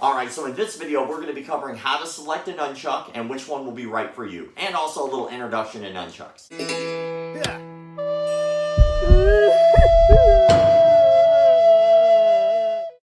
Alright, so in this video we're going to be covering how to select a nunchuck and which one will be right for you, and also a little introduction to nunchucks.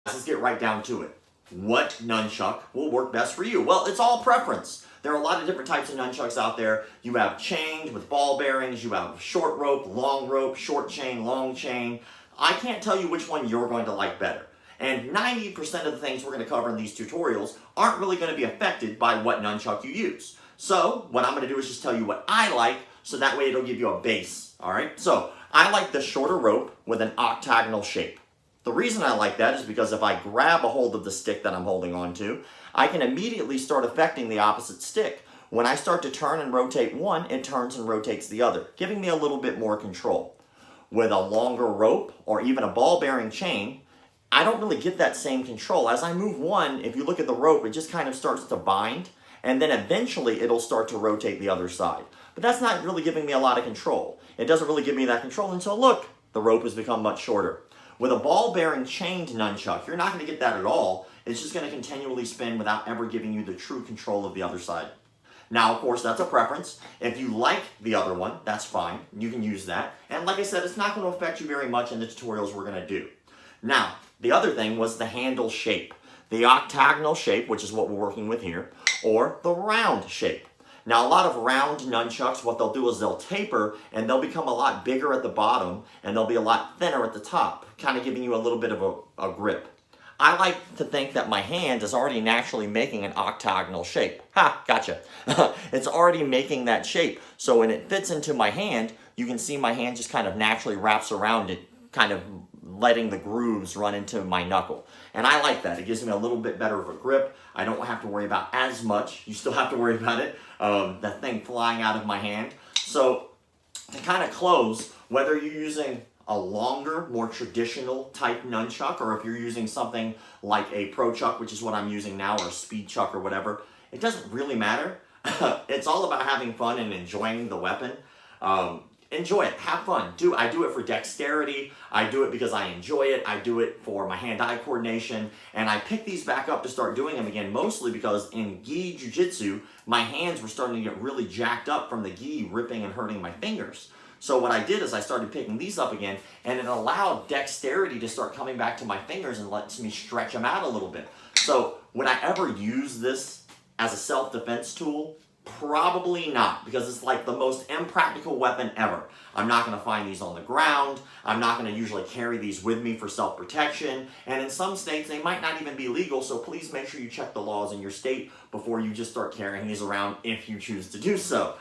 Let's get right down to it. What nunchuck will work best for you? Well, it's all preference. There are a lot of different types of nunchucks out there. You have chained with ball bearings, you have short rope, short chain, long chain. I can't tell you which one you're going to like better. And 90% of the things we're going to cover in these tutorials aren't really going to be affected by what nunchuck you use. So what I'm going to do is just tell you what I like, so that way it'll give you a base. Alright, so I like the shorter rope with an octagonal shape. The reason I like that is because if I grab a hold of the stick that I'm holding on to, I can immediately start affecting the opposite stick. When I start to turn and rotate one, it turns and rotates the other, giving me a little bit more control. With a longer rope or even a ball bearing chain, I don't really get that same control. As I move one, if you look at the rope, it just kind of starts to bind, and then eventually it'll start to rotate the other side. But that's not really giving me a lot of control. It doesn't really give me that control until, look, the rope has become much shorter. With a ball bearing chained nunchuck, you're not going to get that at all. It's just going to continually spin without ever giving you the true control of the other side. Now, of course, that's a preference. If you like the other one, that's fine. You can use that. And like I said, it's not going to affect you very much in the tutorials we're going to do. Now, the other thing was the handle shape. The octagonal shape, which is what we're working with here, or the round shape. Now, a lot of round nunchucks, what they'll do is they'll taper and they'll become a lot bigger at the bottom and they'll be a lot thinner at the top, kind of giving you a little bit of a grip. I like to think that my hand is already naturally making an octagonal shape. Ha, gotcha. It's already making that shape. So when it fits into my hand, you can see my hand just kind of naturally wraps around it, kind of letting the grooves run into my knuckle. And I like that. It gives me a little bit better of a grip. I don't have to worry about as much. You still have to worry about it, that thing flying out of my hand. So to kind of close, whether you're using a longer, more traditional type nunchuck, or if you're using something like a Pro Chuck, which is what I'm using now, or a Speed Chuck or whatever, it doesn't really matter. It's all about having fun and enjoying the weapon. Enjoy it, have fun. I do it for dexterity, I do it because I enjoy it, I do it for my hand-eye coordination, and I picked these back up to start doing them again, mostly because in gi jiu-jitsu, my hands were starting to get really jacked up from the gi ripping and hurting my fingers. So what I did is I started picking these up again, and it allowed dexterity to start coming back to my fingers and lets me stretch them out a little bit. So would I ever use this as a self-defense tool? Probably not, because it's like the most impractical weapon ever. I'm not going to find these on the ground. I'm not going to usually carry these with me for self-protection. And in some states, they might not even be legal, so please make sure you check the laws in your state before you just start carrying these around if you choose to do so.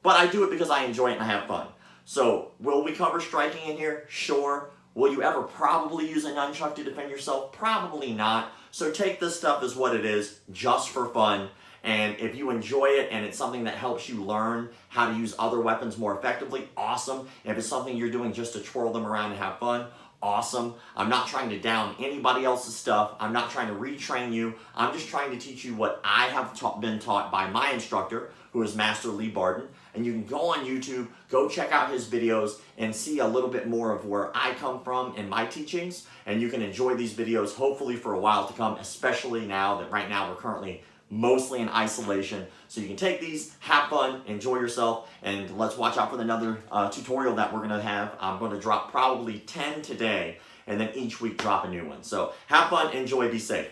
But I do it because I enjoy it and I have fun. So, will we cover striking in here? Sure. Will you ever probably use a nunchuck to defend yourself? Probably not. So take this stuff as what it is, just for fun. And if you enjoy it and it's something that helps you learn how to use other weapons more effectively, awesome. If it's something you're doing just to twirl them around and have fun, awesome. I'm not trying to down anybody else's stuff. I'm not trying to retrain you. I'm just trying to teach you what I have been taught by my instructor, who is Master Lee Barden. And you can go on YouTube, go check out his videos, and see a little bit more of where I come from in my teachings. And you can enjoy these videos hopefully for a while to come, especially now that right now we're currently mostly in isolation. So you can take these, have fun, enjoy yourself, and let's watch out for another tutorial that we're going to have. I'm going to drop probably 10 today, and then each week drop a new one. So have fun, enjoy, be safe.